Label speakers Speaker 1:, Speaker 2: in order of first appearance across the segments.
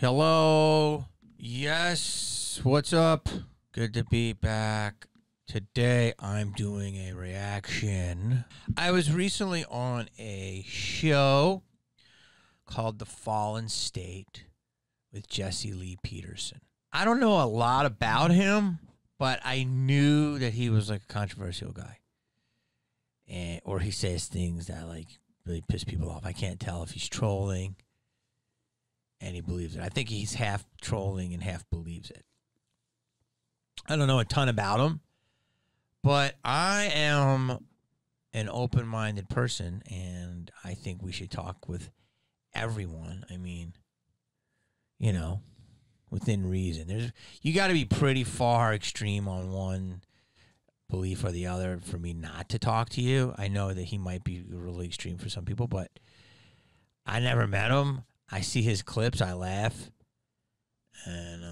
Speaker 1: Hello. Yes. What's up? Good to be back. Today I'm doing a reaction. I was recently on a show called The Fallen State with Jesse Lee Peterson. I don't know a lot about him, but I knew that he was like a controversial guy. Or he says things that like really piss people off. I can't tell if he's trolling. And he believes it. I think he's half trolling and half believes it. I don't know a ton about him, but I am an open-minded person, and I think we should talk with everyone. I mean, you know, within reason. You got to be pretty far extreme on one belief or the other for me not to talk to you. I know that he might be really extreme for some people, but I never met him. I see his clips, I laugh, and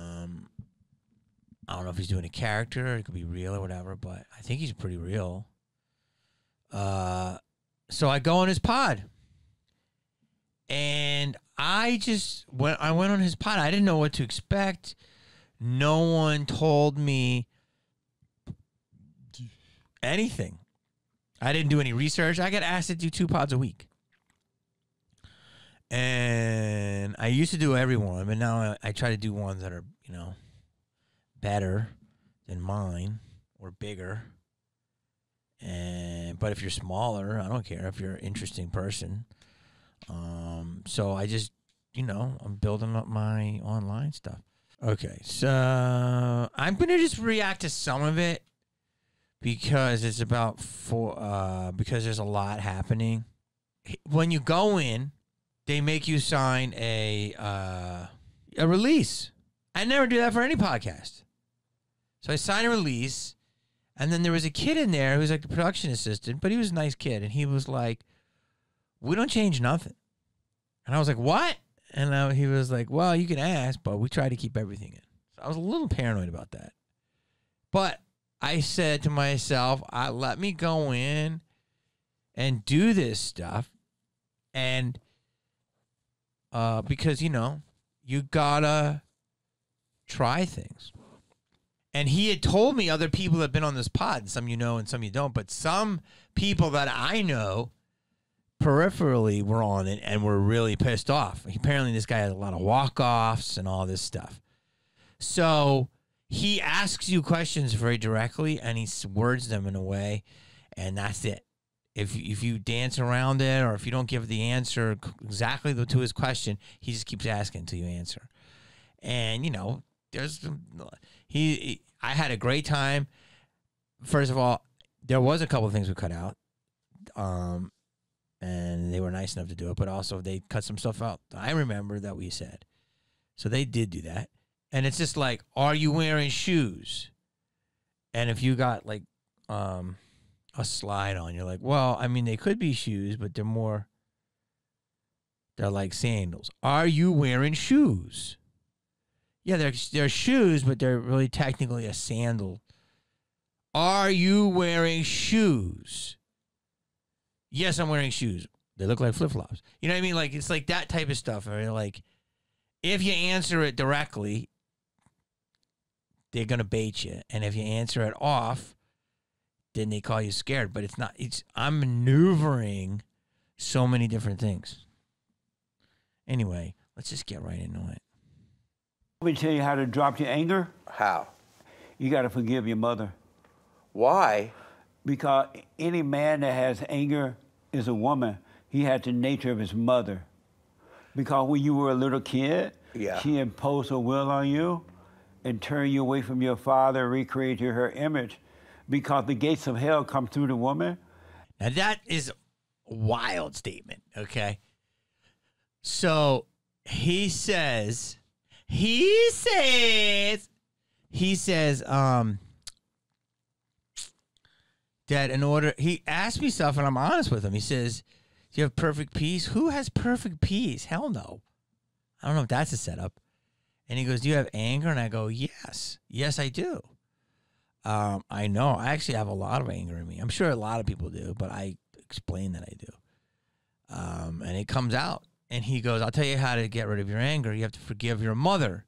Speaker 1: I don't know if he's doing a character, or it could be real or whatever, but I think he's pretty real. So I go on his pod, and I went on his pod. I didn't know what to expect. No one told me anything. I didn't do any research. I get asked to do 2 pods a week. And I used to do every one, but now I try to do ones that are, you know, better than mine or bigger. But if you're smaller, I don't care if you're an interesting person. So I just, you know, I'm building up my online stuff. Okay, so I'm gonna just react to some of it because it's about because there's a lot happening. When you go in, they make you sign a release. I never do that for any podcast. So I signed a release, and then there was a kid in there who was like the production assistant, but he was a nice kid, and he was like, "We don't change nothing." And I was like, "What?" And he was like, "Well, you can ask, but we try to keep everything in." So I was a little paranoid about that. But I said to myself, let me go in and do this stuff, and because, you know, you gotta try things. And he had told me other people have been on this pod, some you know and some you don't, but some people that I know peripherally were on it and were really pissed off. Apparently this guy had a lot of walk-offs and all this stuff. So he asks you questions very directly, and he words them in a way, and that's it. If you dance around it, or if you don't give the answer exactly to his question, he just keeps asking until you answer. And, you know, I had a great time. First of all, there was a couple of things we cut out, and they were nice enough to do it, but also they cut some stuff out I remember that we said. So they did do that. And it's just like, are you wearing shoes? And if you got like a slide on, you're like, well, I mean, they could be shoes, but they're like sandals. Are you wearing shoes? Yeah, they're shoes, but they're really technically a sandal. Are you wearing shoes? Yes, I'm wearing shoes. They look like flip-flops. You know what I mean? Like, it's like that type of stuff. Or like, if you answer it directly, they're going to bait you. And if you answer it off, then they call you scared. But it's not. I'm maneuvering so many different things. Anyway, let's just get right into it.
Speaker 2: Let me tell you how to drop your anger.
Speaker 3: How?
Speaker 2: You got to forgive your mother.
Speaker 3: Why?
Speaker 2: Because any man that has anger is a woman. He had the nature of his mother. Because when you were a little kid, she imposed her will on you and turned you away from your father, recreated her image. Because the gates of hell come through the woman.
Speaker 1: Now that is a wild statement, okay? So he says that in order, he asked me stuff and I'm honest with him. He says, do you have perfect peace? Who has perfect peace? Hell no. I don't know if that's a setup. And he goes, do you have anger? And I go, yes. Yes, I do. I know. I actually have a lot of anger in me. I'm sure a lot of people do, but I explain that I do. And it comes out. And he goes, I'll tell you how to get rid of your anger. You have to forgive your mother.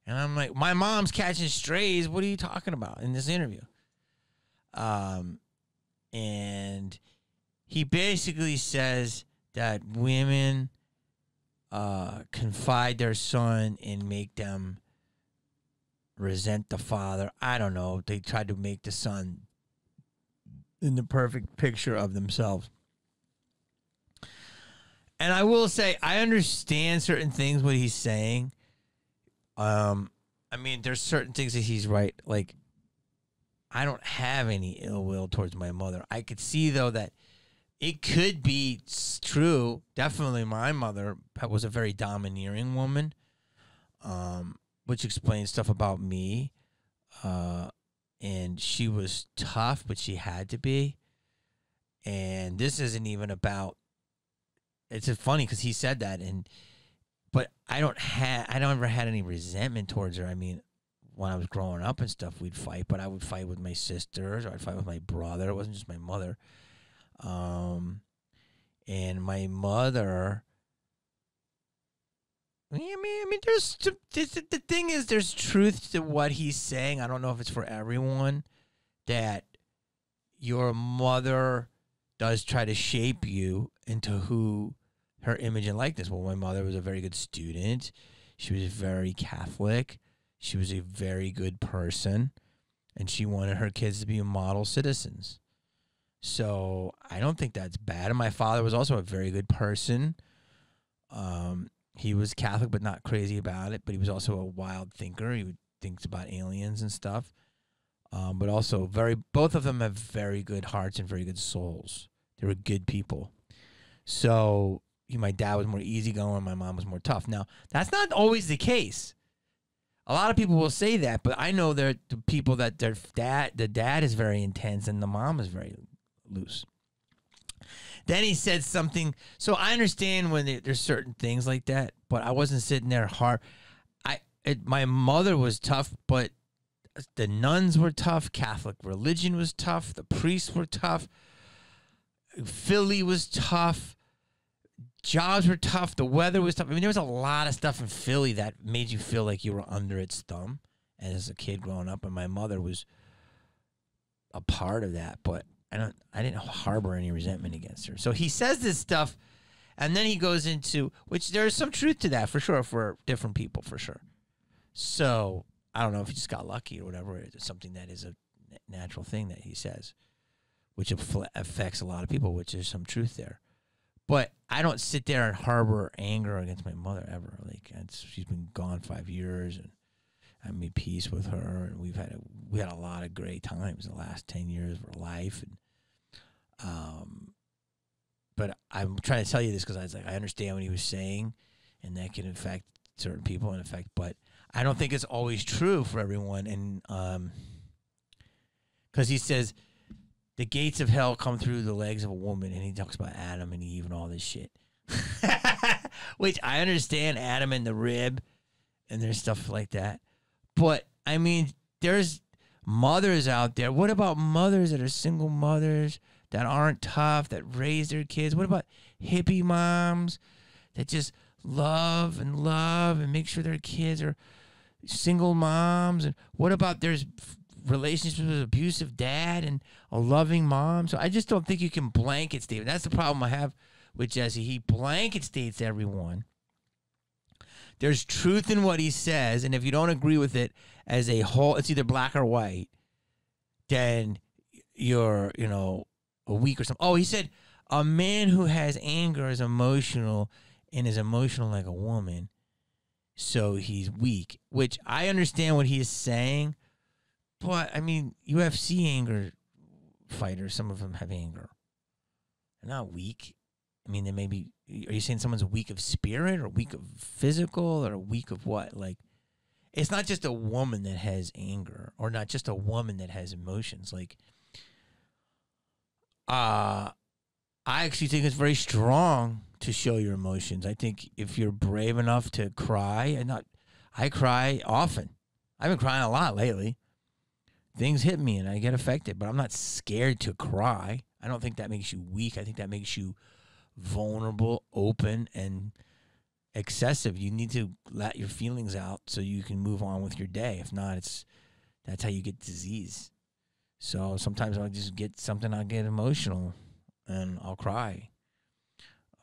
Speaker 1: And I'm like, my mom's catching strays. What are you talking about in this interview? And he basically says that women confide their son and make them resent the father. I don't know. They tried to make the son in the perfect picture of themselves. And I will say, I understand certain things, what he's saying. I mean, there's certain things that he's right. Like, I don't have any ill will towards my mother. I could see, though, that it could be true. Definitely my mother was a very domineering woman, which explains stuff about me. And she was tough, but she had to be. And this isn't even about, it's funny because he said that, but I don't ever had any resentment towards her. I mean, when I was growing up and stuff, we'd fight, but I would fight with my sisters, or I'd fight with my brother. It wasn't just my mother. And my mother, I mean, the thing is, there's truth to what he's saying. I don't know if it's for everyone, that your mother does try to shape you into who her image and likeness. Well, my mother was a very good student. She was very Catholic. She was a very good person, and she wanted her kids to be model citizens. So I don't think that's bad. And my father was also a very good person. He was Catholic, but not crazy about it. But he was also a wild thinker. He thinks about aliens and stuff. But also both of them have very good hearts and very good souls. They were good people. So my dad was more easygoing. My mom was more tough. Now, that's not always the case. A lot of people will say that, but I know the people that the dad is very intense and the mom is very loose. Then he said something. So I understand when there's certain things like that, but I wasn't sitting there hard. My mother was tough, but the nuns were tough. Catholic religion was tough. The priests were tough. Philly was tough. Jobs were tough. The weather was tough. I mean, there was a lot of stuff in Philly that made you feel like you were under its thumb as a kid growing up, and my mother was a part of that, but I didn't harbor any resentment against her. So he says this stuff, and then he goes into, which there's some truth to that for sure, for different people, for sure. So I don't know if he just got lucky or whatever. It's something that is a natural thing that he says, which affects a lot of people, which is some truth there. But I don't sit there and harbor anger against my mother ever. Like, she's been gone 5 years, and I made peace with her, and we had a lot of great times in the last 10 years of our life. And but I'm trying to tell you this because I was like, I understand what he was saying, and that can affect certain people but I don't think it's always true for everyone. And because he says the gates of hell come through the legs of a woman, and he talks about Adam and Eve and all this shit, which I understand, Adam and the rib, and there's stuff like that. But I mean, there's mothers out there. What about mothers that are single mothers that aren't tough, that raise their kids? What about hippie moms that just love and make sure their kids are single moms? And what about there's relationships with an abusive dad and a loving mom? So I just don't think you can blanket state. That's the problem I have with Jesse. He blanket states everyone. There's truth in what he says, and if you don't agree with it as a whole, it's either black or white, then you're, a weak or something. Oh, he said a man who has anger is emotional and is emotional like a woman, so he's weak, which I understand what he is saying, but, I mean, UFC anger fighters, some of them have anger. They're not weak. I mean, they may be. Are you saying someone's weak of spirit or weak of physical or weak of what? Like, it's not just a woman that has anger or not just a woman that has emotions. Like, I actually think it's very strong to show your emotions. I think if you're brave enough to cry, I cry often. I've been crying a lot lately. Things hit me and I get affected, but I'm not scared to cry. I don't think that makes you weak. I think that makes you vulnerable, open, and excessive. You need to let your feelings out so you can move on with your day. If not, that's how you get disease. So sometimes I'll just get something, I'll get emotional and I'll cry.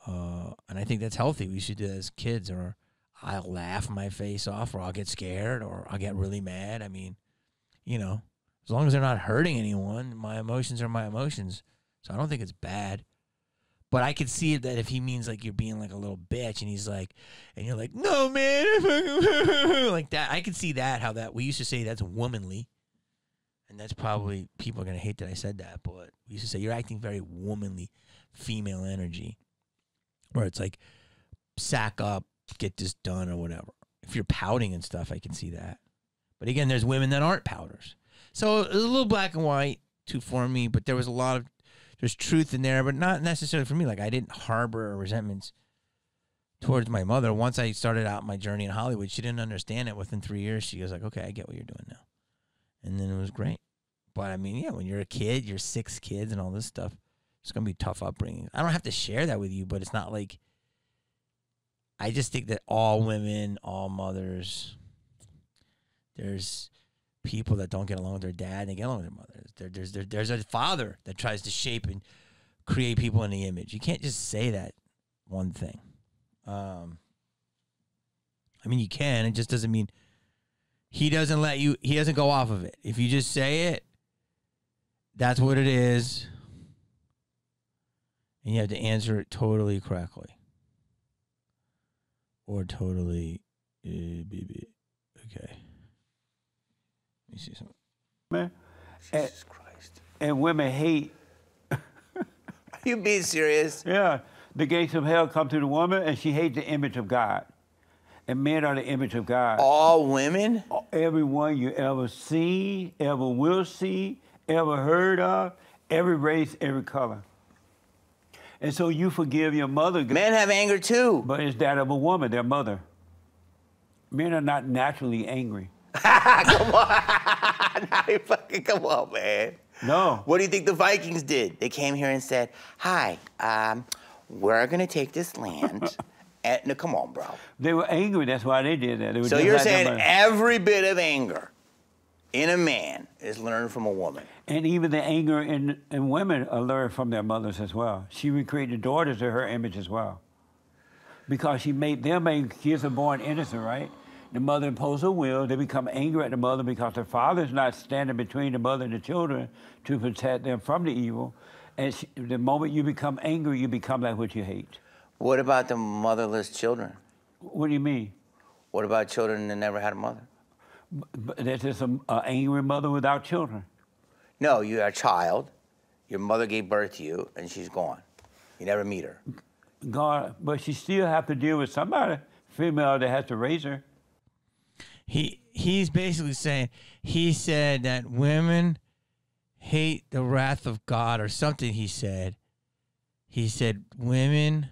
Speaker 1: And I think that's healthy. We should do that as kids, or I'll laugh my face off, or I'll get scared, or I'll get really mad. I mean, you know, as long as they're not hurting anyone, my emotions are my emotions. So I don't think it's bad. But I could see it that if he means like you're being like a little bitch and he's like, and you're like, no, man, like that. I could see that, how that, we used to say that's womanly. And that's probably, people are going to hate that I said that, but we used to say you're acting very womanly, female energy. Where it's like, sack up, get this done or whatever. If you're pouting and stuff, I can see that. But again, there's women that aren't pouters. So it was a little black and white for me, but there was a lot of, there's truth in there, but not necessarily for me. Like, I didn't harbor resentments towards my mother. Once I started out my journey in Hollywood, she didn't understand it. Within 3 years, she was like, okay, I get what you're doing now. And then it was great. But I mean, yeah, when you're a kid, you're 6 kids and all this stuff, it's going to be tough upbringing. I don't have to share that with you, but it's not like, I just think that all women, all mothers, there's people that don't get along with their dad and they get along with their mothers. There's a father that tries to shape and create people in the image. You can't just say that one thing. I mean, you can. It just doesn't mean he doesn't let you, he doesn't go off of it. If you just say it, that's what it is. And you have to answer it totally correctly. Or totally, okay. Let me see something.
Speaker 2: Man,
Speaker 3: Jesus Christ.
Speaker 2: And women hate.
Speaker 3: Are you being serious?
Speaker 2: Yeah. The gates of hell come to the woman, and she hates the image of God. And men are the image of God.
Speaker 3: All women?
Speaker 2: Everyone you ever seen, ever will see, ever heard of, every race, every color. And so you forgive your mother.
Speaker 3: Men have anger too.
Speaker 2: But it's that of a woman, their mother. Men are not naturally angry.
Speaker 3: Come on. Now you fucking come on, man.
Speaker 2: No.
Speaker 3: What do you think the Vikings did? They came here and said, hi, we're going to take this land. And, no, come on, bro.
Speaker 2: They were angry. That's why they did that. They were
Speaker 3: So
Speaker 2: just
Speaker 3: you're
Speaker 2: like
Speaker 3: saying
Speaker 2: them,
Speaker 3: every bit of anger in a man is learned from a woman.
Speaker 2: and even the anger in women are learned from their mothers as well. She recreated daughters to her image as well. Because she made them angry. Kids are born innocent, right? The mother imposed her will. They become angry at the mother because the father's not standing between the mother and the children to protect them from the evil. And the moment you become angry, you become like what you hate.
Speaker 3: What about the motherless children?
Speaker 2: What do you mean?
Speaker 3: What about children that never had a mother?
Speaker 2: There's just an angry mother without children.
Speaker 3: No, you're a child. Your mother gave birth to you, and she's gone. You never meet her.
Speaker 2: God, but she still have to deal with somebody, female, that has to raise her.
Speaker 1: He's basically saying, he said that women hate the wrath of God or something. He said women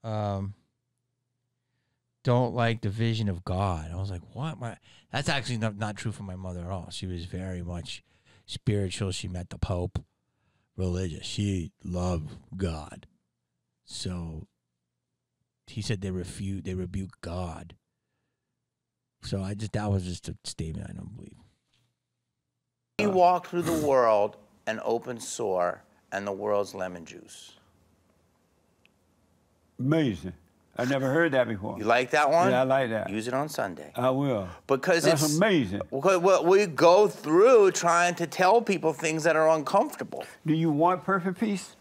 Speaker 1: don't like the vision of God. I was like, what? That's actually not true for my mother at all. She was very much spiritual. She met the Pope, religious. She loved God. So he said they rebuke God. So that was just a statement I don't believe.
Speaker 3: You walk through the world an open sore and the world's lemon juice.
Speaker 2: Amazing. I never heard that before.
Speaker 3: You like that one?
Speaker 2: Yeah, I like that.
Speaker 3: Use it on Sunday.
Speaker 2: I will.
Speaker 3: Because
Speaker 2: that's
Speaker 3: it's
Speaker 2: amazing.
Speaker 3: Because we go through trying to tell people things that are uncomfortable.
Speaker 2: Do you want perfect peace?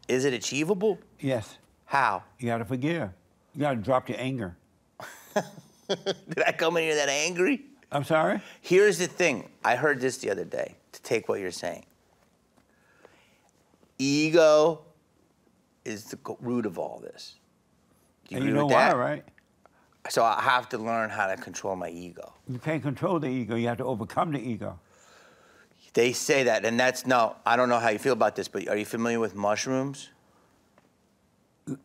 Speaker 3: Is it achievable?
Speaker 2: Yes.
Speaker 3: How?
Speaker 2: You got to forgive. You got to drop your anger.
Speaker 3: Did I come in here that angry?
Speaker 2: I'm sorry?
Speaker 3: Here's the thing. I heard this the other day, to take what you're saying. Ego is the root of all this. Do you
Speaker 2: and
Speaker 3: agree
Speaker 2: you know
Speaker 3: with
Speaker 2: why,
Speaker 3: that?
Speaker 2: right?
Speaker 3: So I have to learn how to control my ego.
Speaker 2: You can't control the ego. You have to overcome the ego.
Speaker 3: They say that, and that's, no, I don't know how you feel about this, but are you familiar with mushrooms?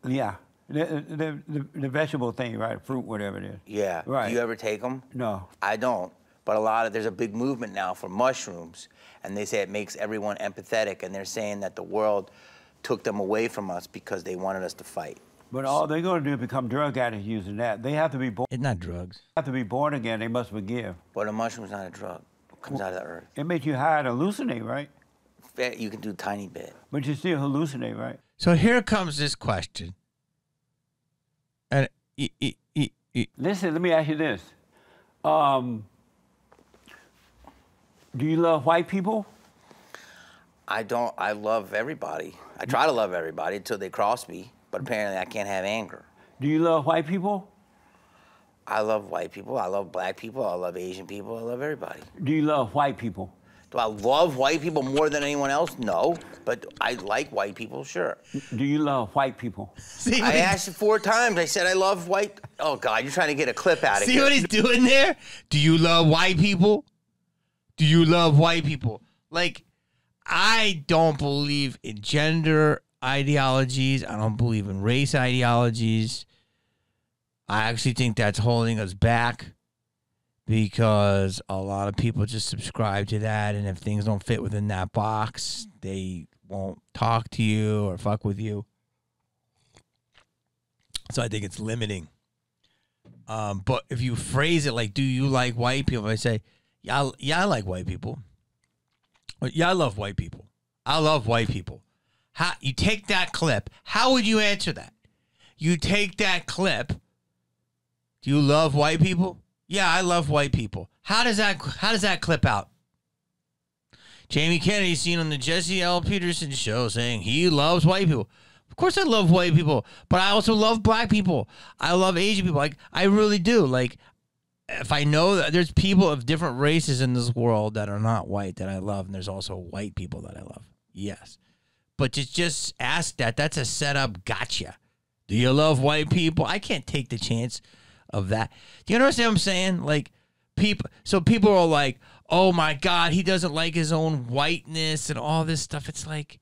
Speaker 2: Yeah. The vegetable thing, right? Fruit, whatever it is.
Speaker 3: Yeah.
Speaker 2: Right.
Speaker 3: Do you ever take them?
Speaker 2: No.
Speaker 3: I don't. But there's a big movement now for mushrooms, and they say it makes everyone empathetic, and they're saying that the world took them away from us because they wanted us to fight.
Speaker 2: But all they're going to do is become drug addicts using that. They have to be born.
Speaker 1: It's not drugs.
Speaker 2: Have to be born again. They must forgive.
Speaker 3: But a mushroom's not a drug. It comes out of the earth.
Speaker 2: It makes you high and hallucinate, right?
Speaker 3: You can do a tiny bit.
Speaker 2: But you still hallucinate, right?
Speaker 1: So here comes this question. And
Speaker 2: listen, let me ask you this. Do you love white people?
Speaker 3: I don't. I love everybody. I try to love everybody until they cross me. But apparently I can't have anger.
Speaker 2: Do you love white people?
Speaker 3: I love white people. I love black people. I love Asian people. I love everybody.
Speaker 2: Do you love white people?
Speaker 3: Do I love white people more than anyone else? No. But I like white people, sure.
Speaker 2: Do you love white people?
Speaker 3: I asked you 4 times. I said I love white. Oh, God, you're trying to get a clip out of here.
Speaker 1: See what he's doing there? Do you love white people? Do you love white people? Like, I don't believe in gender ideologies. I don't believe in race ideologies. I actually think that's holding us back because a lot of people just subscribe to that, and if things don't fit within that box, they won't talk to you or fuck with you. So I think it's limiting. But if you phrase it like, do you like white people? I say, yeah, I like white people. Or, yeah, I love white people. I love white people. How you take that clip? How would you answer that? You take that clip. Do you love white people? Yeah, I love white people. How does that clip out? Jamie Kennedy seen on the Jesse L. Peterson show saying he loves white people. Of course I love white people, but I also love black people. I love Asian people. Like, I really do. Like, if I know that there's people of different races in this world that are not white that I love, and there's also white people that I love. Yes. But to just ask that, that's a setup gotcha. Do you love white people? I can't take the chance of that. Do you understand what I'm saying? Like, people are like, oh my God, he doesn't like his own whiteness and all this stuff. It's like,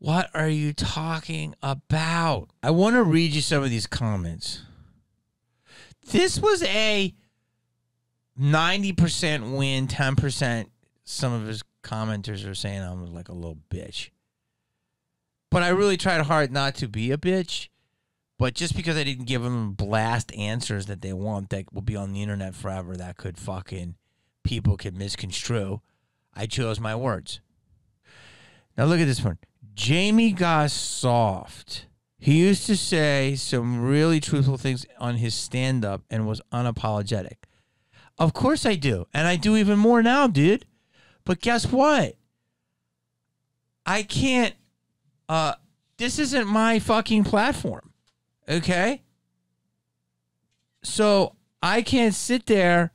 Speaker 1: what are you talking about? I want to read you some of these comments. This was a 90% win, 10%. Some of his commenters are saying I'm like a little bitch. But I really tried hard not to be a bitch. But just because I didn't give them blast answers that they want that will be on the internet forever that could fucking people could misconstrue, I chose my words. Now look at this one. Jamie got soft. He used to say some really truthful things on his stand-up and was unapologetic. Of course I do. And I do even more now, dude. But guess what? I can't... this isn't my fucking platform. Okay? So I can't sit there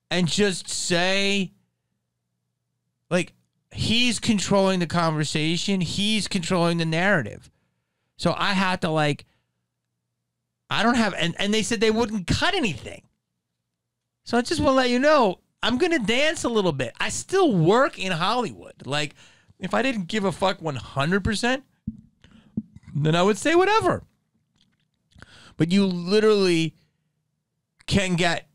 Speaker 1: and just say, like, he's controlling the conversation. He's controlling the narrative. So I had to, like, I don't have, and they said they wouldn't cut anything. So I just want to let you know, I'm going to dance a little bit. I still work in Hollywood. Like, if I didn't give a fuck 100%, then I would say whatever. But you literally can get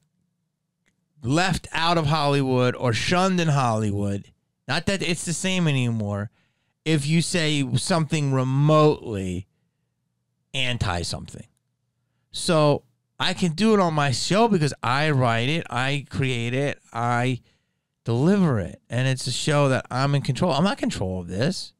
Speaker 1: left out of Hollywood or shunned in Hollywood. Not that it's the same anymore. If you say something remotely anti-something. So I can do it on my show because I write it, I create it, I deliver it. And it's a show that I'm in control. I'm not in control of this.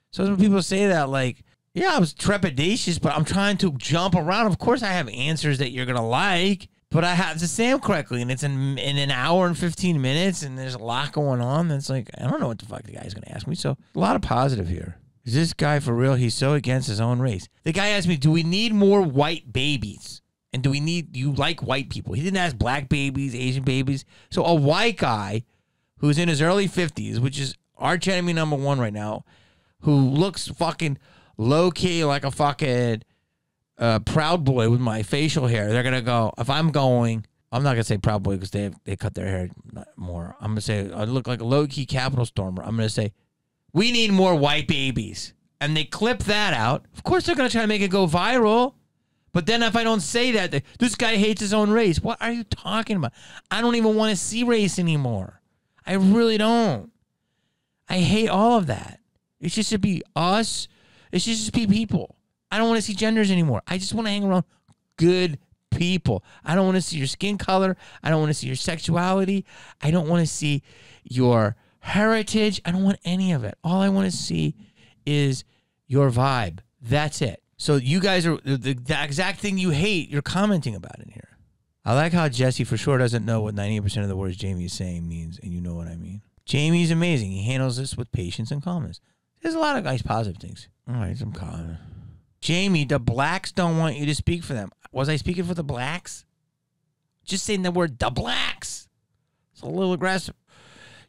Speaker 1: So when people say that, like, yeah, I was trepidatious, but I'm trying to jump around. Of course I have answers that you're going to like, but I have to say them correctly. And it's in an hour and 15 minutes, and there's a lot going on. It's like, I don't know what the fuck the guy's going to ask me. So a lot of positive here. Is this guy for real? He's so against his own race. The guy asked me, do we need more white babies? And do you like white people? He didn't ask black babies, Asian babies. So a white guy who's in his early 50s, which is arch enemy number one right now, who looks fucking low-key like a fucking Proud Boy with my facial hair. They're going to go, if I'm going, I'm not going to say Proud Boy because they cut their hair more. I'm going to say, I look like a low-key Capitol Stormer. I'm going to say, we need more white babies. And they clip that out. Of course they're going to try to make it go viral. But then if I don't say that, this guy hates his own race. What are you talking about? I don't even want to see race anymore. I really don't. I hate all of that. It should just be us. It should just be people. I don't want to see genders anymore. I just want to hang around good people. I don't want to see your skin color. I don't want to see your sexuality. I don't want to see your heritage. I don't want any of it. All I want to see is your vibe. That's it. So you guys are the exact thing you hate, you're commenting about in here. I like how Jesse for sure doesn't know what 90% of the words Jamie is saying means, and you know what I mean. Jamie's amazing. He handles this with patience and calmness. There's a lot of nice positive things. All right, some comment. Jamie, the blacks don't want you to speak for them. Was I speaking for the blacks? Just saying the word the blacks. It's a little aggressive.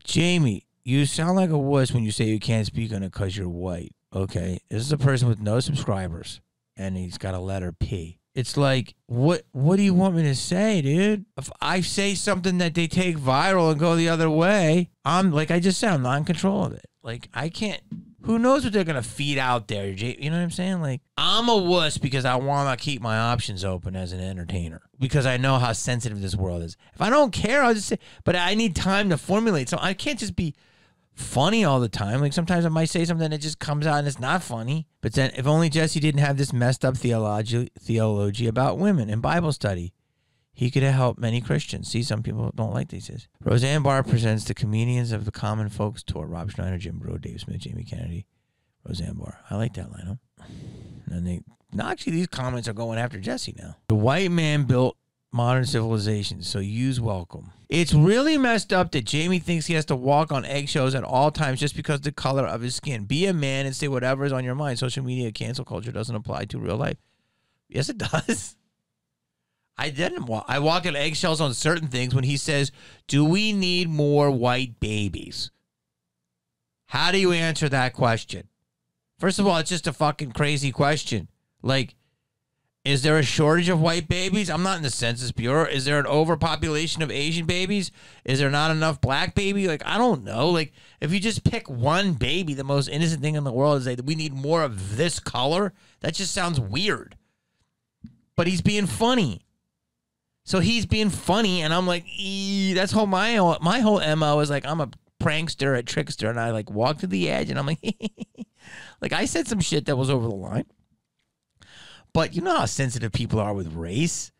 Speaker 1: Jamie, you sound like a wuss when you say you can't speak on it because you're white. Okay, this is a person with no subscribers, and he's got a letter P. It's like, what do you want me to say, dude? If I say something that they take viral and go the other way, I'm, like I just said, I'm not in control of it. Like, I can't, who knows what they're going to feed out there, you know what I'm saying? Like, I'm a wuss because I want to keep my options open as an entertainer, because I know how sensitive this world is. If I don't care, I'll just say, but I need time to formulate, so I can't just be funny all the time. Like, sometimes I might say something that just comes out and it's not funny. But then, if only Jesse didn't have this messed up theology about women in Bible study, he could have helped many Christians. See, some people don't like these. Roseanne Barr presents the Comedians of the Common Folks Tour. Rob Schneider, Jim Bro, Dave Smith, Jamie Kennedy, Roseanne Barr. I like that lineup. And actually, these comments are going after Jesse now. The white man built modern civilization, so use welcome. It's really messed up that Jamie thinks he has to walk on eggshells at all times just because of the color of his skin. Be a man and say whatever is on your mind. Social media cancel culture doesn't apply to real life. Yes, it does. I walk on eggshells on certain things when he says, do we need more white babies? How do you answer that question? First of all, it's just a fucking crazy question. Like, is there a shortage of white babies? I'm not in the Census Bureau. Is there an overpopulation of Asian babies? Is there not enough black baby? Like, I don't know. Like, if you just pick one baby, the most innocent thing in the world is that we need more of this color. That just sounds weird. But he's being funny. So he's being funny, and I'm like, that's whole my whole MO is like, I'm a prankster, a trickster, and I like walk to the edge, and I'm like, like I said some shit that was over the line. But you know how sensitive people are with race.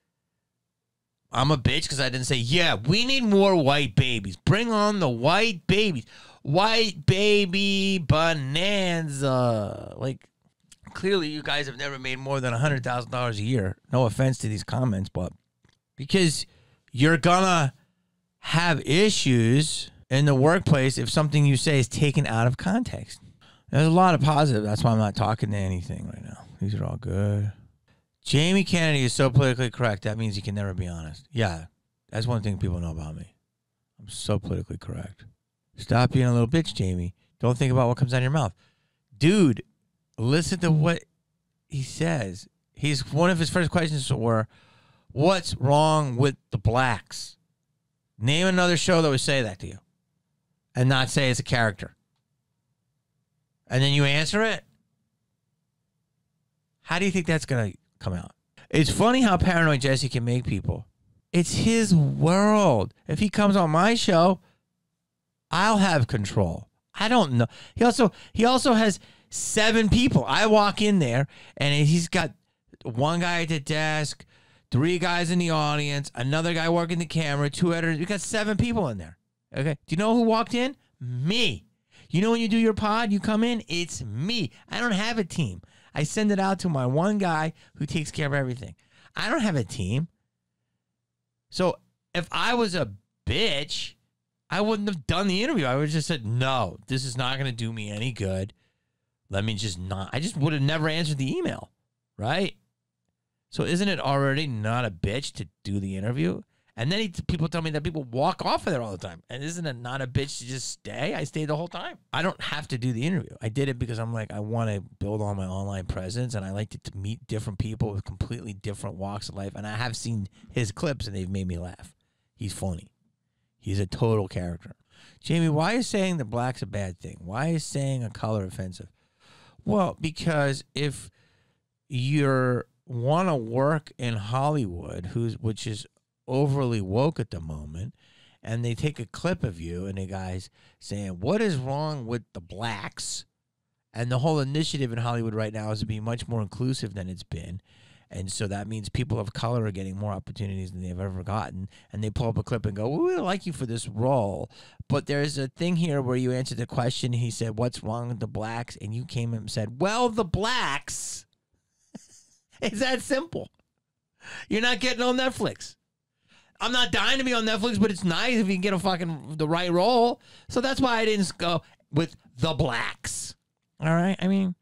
Speaker 1: I'm a bitch because I didn't say, yeah, we need more white babies. Bring on the white babies. White baby bonanza. Like, clearly you guys have never made more than $100,000 a year. No offense to these comments, but because you're gonna have issues in the workplace if something you say is taken out of context. There's a lot of positive. That's why I'm not talking to anything right now. These are all good. Jamie Kennedy is so politically correct. That means he can never be honest. Yeah, that's one thing people know about me. I'm so politically correct. Stop being a little bitch, Jamie. Don't think about what comes out of your mouth. Dude, listen to what he says. One of his first questions were, what's wrong with the blacks? Name another show that would say that to you and not say it's a character. And then you answer it? How do you think that's going to come out? It's funny how paranoid Jesse can make people. It's his world. If he comes on my show, I'll have control. I don't know. He also has 7 people. I walk in there, and he's got one guy at the desk, 3 guys in the audience, another guy working the camera, 2 editors. We got 7 people in there. Okay. Do you know who walked in? Me. You know when you do your pod, you come in, it's me. I don't have a team. I send it out to my one guy who takes care of everything. I don't have a team. So if I was a bitch, I wouldn't have done the interview. I would have just said, no, this is not going to do me any good. Let me just not. I just would have never answered the email, right? So isn't it already not a bitch to do the interview? And then people tell me that people walk off of there all the time. And isn't it not a bitch to just stay? I stayed the whole time. I don't have to do the interview. I did it because I'm like, I want to build on my online presence, and I like to meet different people with completely different walks of life. And I have seen his clips, and they've made me laugh. He's funny. He's a total character. Jamie, why is saying the black's a bad thing? Why is saying a color offensive? Well, because if you want to work in Hollywood, which is overly woke at the moment, and they take a clip of you and the guy's saying, what is wrong with the blacks? And the whole initiative in Hollywood right now is to be much more inclusive than it's been. And so that means people of color are getting more opportunities than they've ever gotten. And they pull up a clip and go, well, we don't like you for this role. But there's a thing here where you answered the question. He said, what's wrong with the blacks? And you came and said, well, the blacks. It's that simple. You're not getting on Netflix. I'm not dying to be on Netflix, but it's nice if you can get the right role. So that's why I didn't go with the blacks. All right? I mean,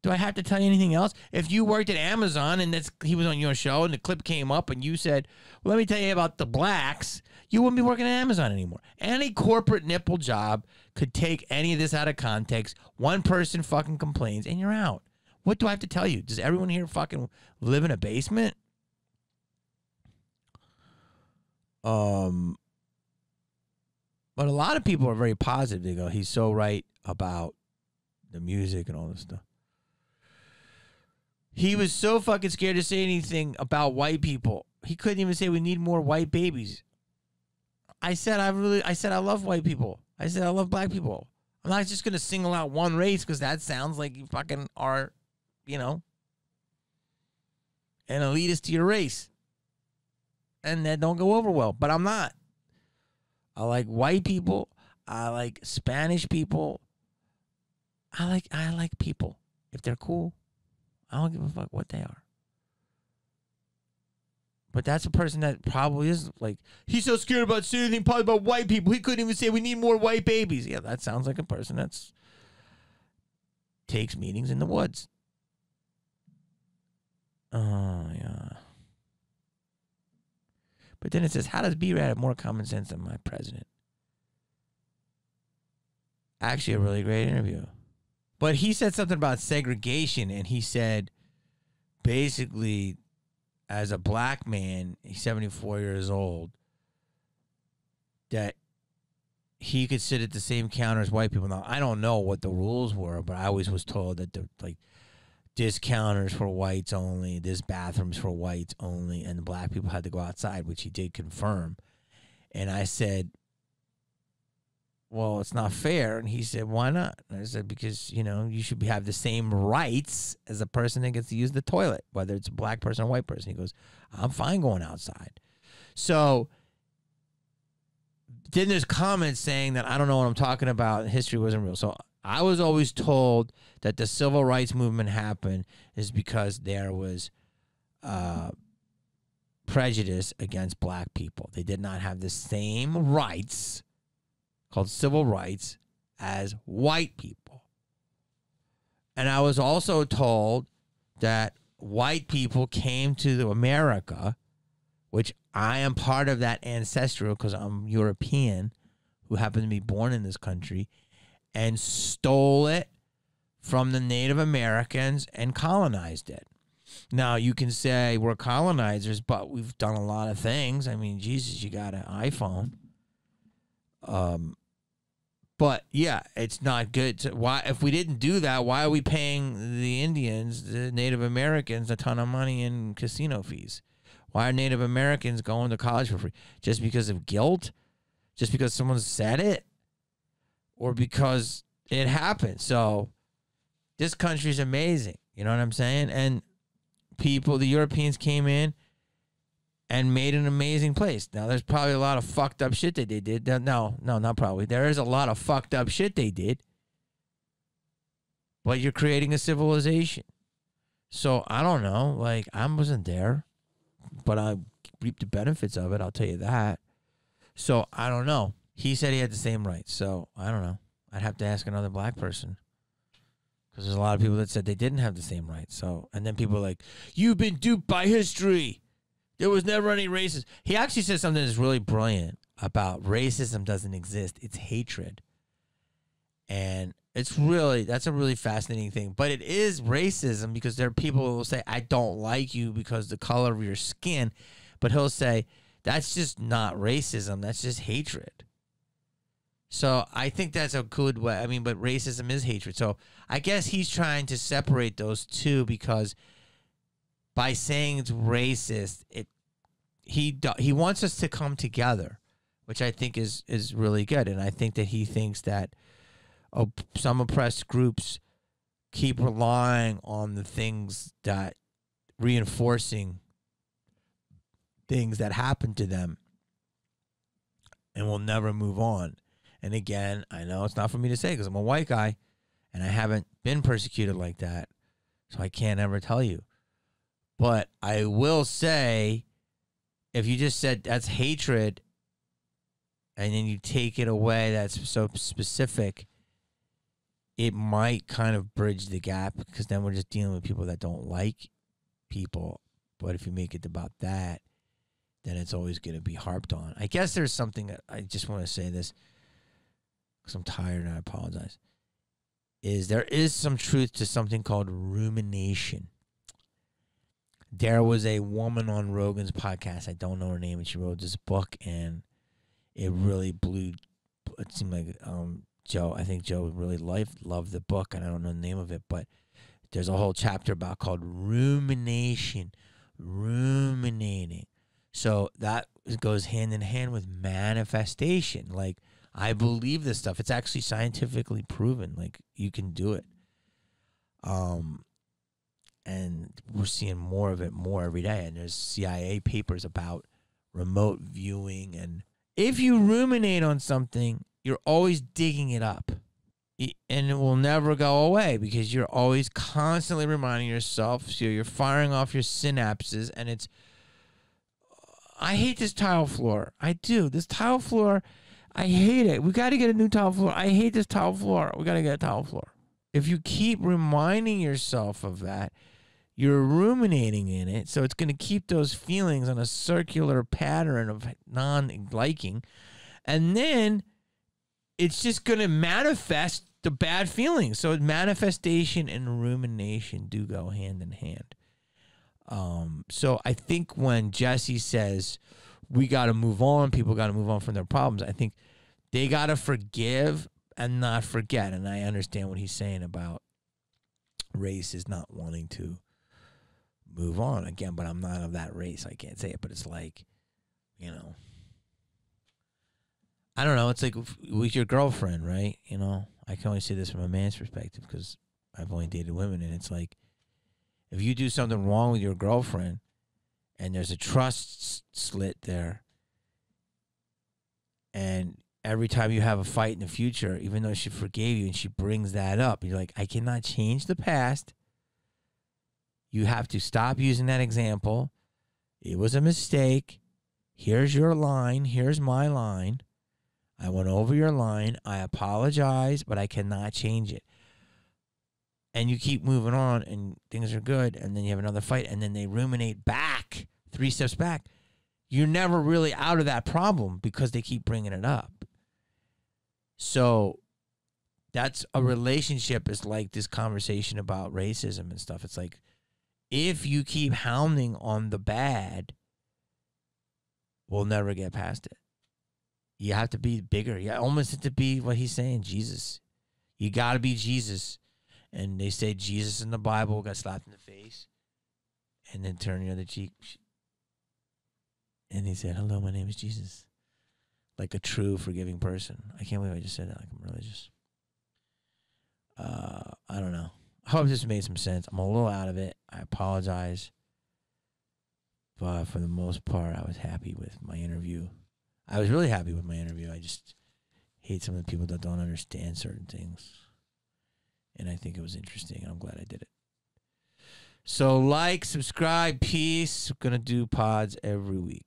Speaker 1: do I have to tell you anything else? If you worked at Amazon and he was on your show and the clip came up and you said, well, let me tell you about the blacks, you wouldn't be working at Amazon anymore. Any corporate nipple job could take any of this out of context. One person fucking complains and you're out. What do I have to tell you? Does everyone here fucking live in a basement? But a lot of people are very positive. They go, he's so right about the music and all this stuff. He was so fucking scared to say anything about white people. He couldn't even say we need more white babies. I said I love white people. I said I love black people. I'm not just going to single out one race because that sounds like you fucking are, an elitist to your race. And that don't go over well. But I'm not. I like white people. I like Spanish people. I like people. If they're cool, I don't give a fuck what they are. But that's a person that probably is like, he's so scared about saying anything probably about white people. He couldn't even say we need more white babies. Yeah, that sounds like a person that's takes meetings in the woods. Oh, yeah. But then it says, how does B-Rad have more common sense than my president? Actually, a really great interview. But he said something about segregation, and he said, basically, as a black man, he's 74 years old, that he could sit at the same counter as white people. Now, I don't know what the rules were, but I always was told that this counter's for whites only, this bathroom's for whites only, and the black people had to go outside, which he did confirm. And I said, well, it's not fair. And he said, why not? And I said, because, you should have the same rights as a person that gets to use the toilet, whether it's a black person or a white person. He goes, I'm fine going outside. So then there's comments saying that I don't know what I'm talking about. History wasn't real. So I was always told that the civil rights movement happened is because there was prejudice against black people. They did not have the same rights, called civil rights, as white people. And I was also told that white people came to America, which I am part of that ancestral because I'm European who happened to be born in this country, and stole it from the Native Americans and colonized it. Now, you can say we're colonizers, but we've done a lot of things. I mean, Jesus, you got an iPhone. But, yeah, it's not good. Why, if we didn't do that, why are we paying the Indians, the Native Americans, a ton of money in casino fees? Why are Native Americans going to college for free? Just because of guilt? Just because someone said it? Or because it happened? So this country's amazing. You know what I'm saying? And the Europeans came in and made an amazing place. Now, there's probably a lot of fucked up shit that they did. No, not probably. There is a lot of fucked up shit they did. But you're creating a civilization. So, I don't know. I wasn't there. But I reaped the benefits of it. I'll tell you that. So, I don't know. He said he had the same rights. So, I don't know. I'd have to ask another black person. Because there's a lot of people that said they didn't have the same rights. So, and then people are like, you've been duped by history. There was never any racism. He actually said something that's really brilliant about racism doesn't exist. It's hatred. And that's a really fascinating thing. But it is racism because there are people who will say, I don't like you because the color of your skin. But he'll say, that's just not racism. That's just hatred. So I think that's a good way. I mean, but racism is hatred. So I guess he's trying to separate those two because by saying it's racist, he wants us to come together, which I think is really good. And I think that he thinks that some oppressed groups keep relying on the things that reinforcing things that happen to them and will never move on. And again, I know it's not for me to say because I'm a white guy and I haven't been persecuted like that, so I can't ever tell you. But I will say, if you just said that's hatred and then you take it away that's so specific, it might kind of bridge the gap because then we're just dealing with people that don't like people. But if you make it about that, then it's always going to be harped on. I guess there's something that I just want to say this because I'm tired and I apologize. There is some truth to something called rumination. There was a woman on Rogan's podcast. I don't know her name, and she wrote this book, and it really blew. It seemed like Joe. I think Joe really loved the book, and I don't know the name of it, but there's a whole chapter about called rumination, ruminating. So that goes hand in hand with manifestation. Like, I believe this stuff. It's actually scientifically proven. Like, you can do it. And we're seeing more of it every day. And there's CIA papers about remote viewing. And if you ruminate on something, you're always digging it up. And it will never go away because you're always constantly reminding yourself. So you're firing off your synapses. And it's, I hate this tile floor. I do. This tile floor, I hate it. We got to get a new tile floor. I hate this tile floor. We got to get a tile floor. If you keep reminding yourself of that, you're ruminating in it. So it's going to keep those feelings on a circular pattern of non-liking. And then it's just going to manifest the bad feelings. So manifestation and rumination do go hand in hand. So I think when Jesse says we got to move on, people got to move on from their problems, I think they got to forgive and not forget. And I understand what he's saying about race is not wanting to move on again, but I'm not of that race. I can't say it, but it's like, you know, I don't know. It's like with your girlfriend, right? You know, I can only say this from a man's perspective because I've only dated women, and it's like, if you do something wrong with your girlfriend and there's a trust slit there, and every time you have a fight in the future, even though she forgave you and she brings that up, you're like, I cannot change the past. You have to stop using that example. It was a mistake. Here's your line. Here's my line. I went over your line. I apologize, but I cannot change it. And you keep moving on, and things are good, and then you have another fight, and then they ruminate back, 3 steps back. You're never really out of that problem because they keep bringing it up. So that's a relationship is like this conversation about racism and stuff. It's like, if you keep hounding on the bad, we'll never get past it. You have to be bigger. You almost have to be what he's saying, Jesus. You got to be Jesus. And they say Jesus in the Bible got slapped in the face and then turned the other cheek. And he said, hello, my name is Jesus. Like a true forgiving person. I can't believe I just said that like I'm religious. I don't know. I hope this made some sense. I'm a little out of it. I apologize. But for the most part, I was happy with my interview. I was really happy with my interview. I just hate some of the people that don't understand certain things. And I think it was interesting, and I'm glad I did it. So like, subscribe, peace. We're going to do pods every week.